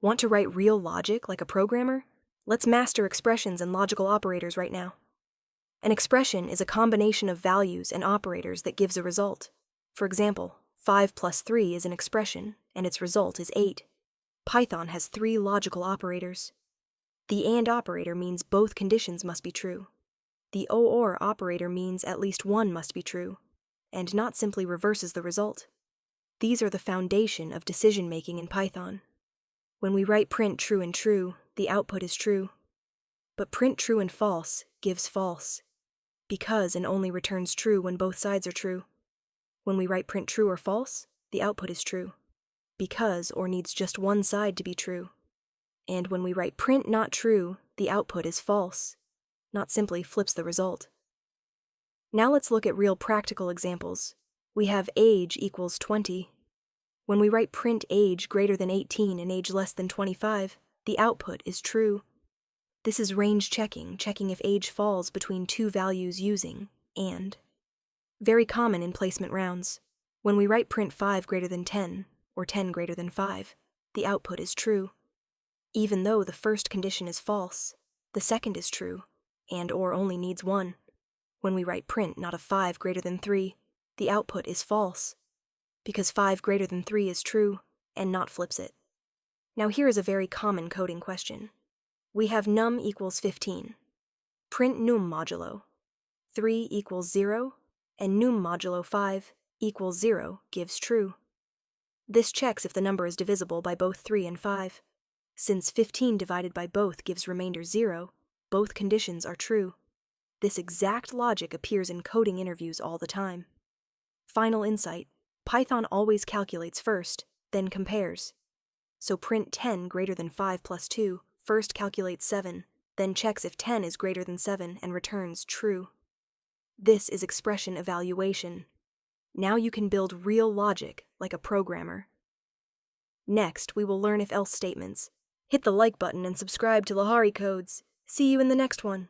Want to write real logic like a programmer? Let's master expressions and logical operators right now. An expression is a combination of values and operators that gives a result. For example, 5 plus 3 is an expression, and its result is 8. Python has 3 logical operators. The AND operator means both conditions must be true. The OR operator means at least one must be true, and not simply reverses the result. These are the foundation of decision-making in Python. When we write print true and true, the output is true. But print true and false gives false, because and only returns true when both sides are true. When we write print true or false, the output is true, because or needs just one side to be true. And when we write print not true, the output is false, not simply flips the result. Now let's look at real practical examples. We have age equals 20. When we write print age greater than 18 and age less than 25, the output is true. This is range checking, checking if age falls between two values using AND. Very common in placement rounds. When we write print 5 greater than 10, or 10 greater than 5, the output is true. Even though the first condition is false, the second is true, and or only needs one. When we write print not of 5 greater than 3, the output is false, because 5 greater than 3 is true, and not flips it. Now here is a very common coding question. We have num equals 15. Print num modulo 3 equals 0, and num modulo 5 equals 0 gives true. This checks if the number is divisible by both 3 and 5. Since 15 divided by both gives remainder 0, both conditions are true. This exact logic appears in coding interviews all the time. Final insight: Python always calculates first, then compares. So print 10 greater than 5 plus 2 first calculates 7, then checks if 10 is greater than 7 and returns true. This is expression evaluation. Now you can build real logic like a programmer. Next, we will learn if-else statements. Hit the like button and subscribe to Lahari Codes. See you in the next one.